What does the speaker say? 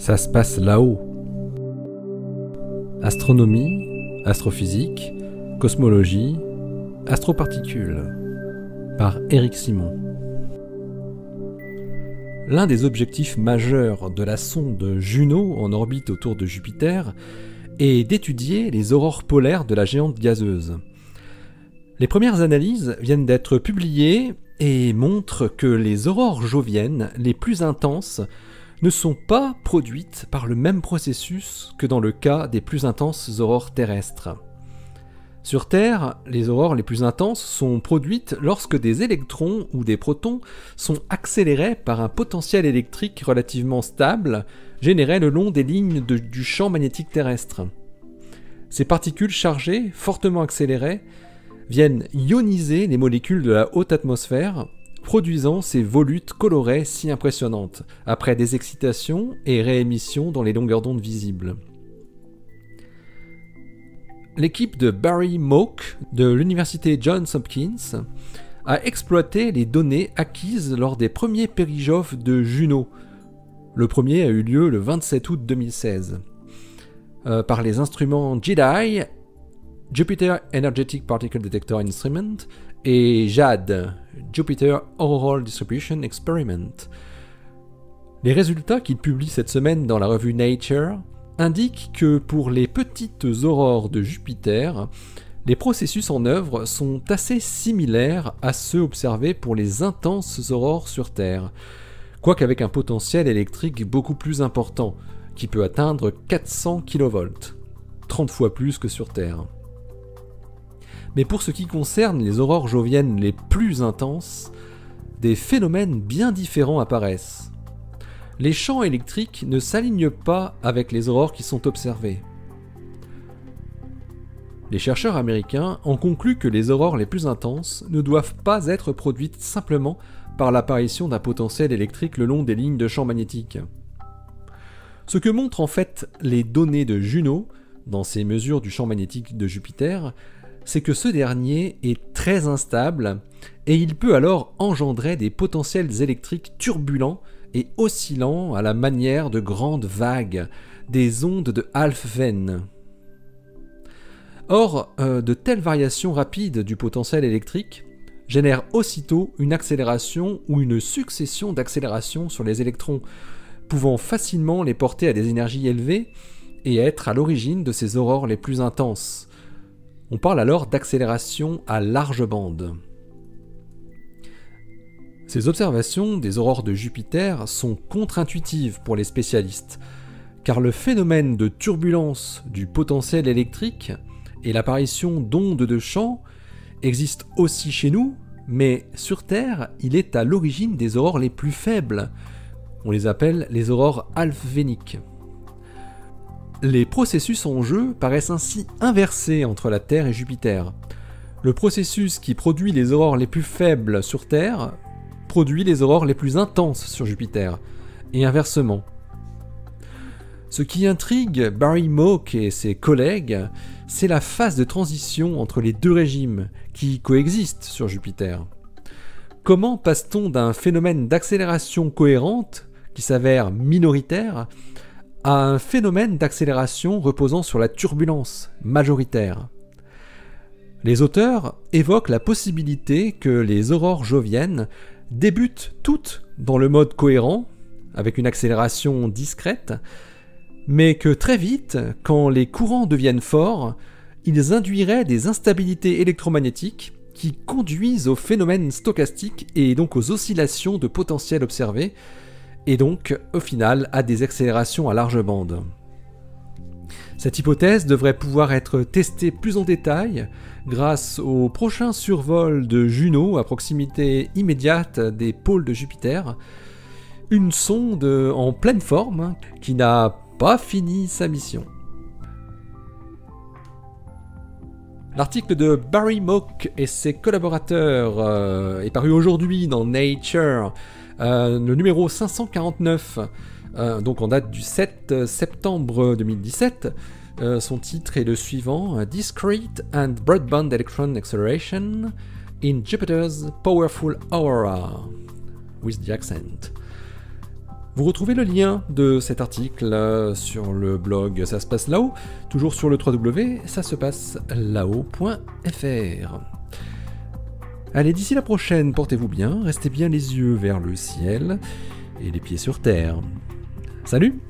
Ça se passe là-haut. Astronomie, astrophysique, cosmologie, astroparticules, par Éric Simon. L'un des objectifs majeurs de la sonde Juno en orbite autour de Jupiter est d'étudier les aurores polaires de la géante gazeuse. Les premières analyses viennent d'être publiées et montrent que les aurores joviennes les plus intenses ne sont pas produites par le même processus que dans le cas des plus intenses aurores terrestres. Sur Terre, les aurores les plus intenses sont produites lorsque des électrons ou des protons sont accélérés par un potentiel électrique relativement stable généré le long des lignes du champ magnétique terrestre. Ces particules chargées, fortement accélérées, viennent ioniser les molécules de la haute atmosphère, produisant ces volutes colorées si impressionnantes, après des excitations et réémissions dans les longueurs d'onde visibles. L'équipe de Barry Moak de l'université Johns Hopkins a exploité les données acquises lors des premiers périjovs de Juno. Le premier a eu lieu le 27 août 2016 par les instruments JEDI, Jupiter Energetic Particle Detector Instrument, et JAD, Jupiter Auroral Distribution Experiment. Les résultats qu'il publie cette semaine dans la revue Nature indiquent que pour les petites aurores de Jupiter, les processus en œuvre sont assez similaires à ceux observés pour les intenses aurores sur Terre, quoique avec un potentiel électrique beaucoup plus important, qui peut atteindre 400 kV, 30 fois plus que sur Terre. Mais pour ce qui concerne les aurores joviennes les plus intenses, des phénomènes bien différents apparaissent. Les champs électriques ne s'alignent pas avec les aurores qui sont observées. Les chercheurs américains ont conclu que les aurores les plus intenses ne doivent pas être produites simplement par l'apparition d'un potentiel électrique le long des lignes de champs magnétiques. Ce que montrent en fait les données de Juno, dans ces mesures du champ magnétique de Jupiter, c'est que ce dernier est très instable et il peut alors engendrer des potentiels électriques turbulents et oscillants à la manière de grandes vagues, des ondes de Alfvén. Or, de telles variations rapides du potentiel électrique génèrent aussitôt une accélération ou une succession d'accélérations sur les électrons, pouvant facilement les porter à des énergies élevées et être à l'origine de ces aurores les plus intenses. On parle alors d'accélération à large bande. Ces observations des aurores de Jupiter sont contre-intuitives pour les spécialistes, car le phénomène de turbulence du potentiel électrique et l'apparition d'ondes de champ existent aussi chez nous, mais sur Terre, il est à l'origine des aurores les plus faibles. On les appelle les aurores alfvéniques. Les processus en jeu paraissent ainsi inversés entre la Terre et Jupiter. Le processus qui produit les aurores les plus faibles sur Terre produit les aurores les plus intenses sur Jupiter, et inversement. Ce qui intrigue Barry Moak et ses collègues, c'est la phase de transition entre les deux régimes qui coexistent sur Jupiter. Comment passe-t-on d'un phénomène d'accélération cohérente, qui s'avère minoritaire, à un phénomène d'accélération reposant sur la turbulence, majoritaire? Les auteurs évoquent la possibilité que les aurores joviennes débutent toutes dans le mode cohérent, avec une accélération discrète, mais que très vite, quand les courants deviennent forts, ils induiraient des instabilités électromagnétiques qui conduisent aux phénomènes stochastiques et donc aux oscillations de potentiel observées, et donc, au final, à des accélérations à large bande. Cette hypothèse devrait pouvoir être testée plus en détail grâce au prochain survol de Juno à proximité immédiate des pôles de Jupiter, une sonde en pleine forme qui n'a pas fini sa mission. L'article de Barry Moak et ses collaborateurs est paru aujourd'hui dans Nature, le numéro 549, donc en date du 7 septembre 2017. Son titre est le suivant: Discrete and Broadband Electron Acceleration in Jupiter's Powerful Aurora, with the accent. Vous retrouvez le lien de cet article sur le blog Ça se passe là-haut, toujours sur le www.ça-se-passe-là-haut.fr. Allez, d'ici la prochaine, portez-vous bien, restez bien les yeux vers le ciel et les pieds sur terre. Salut!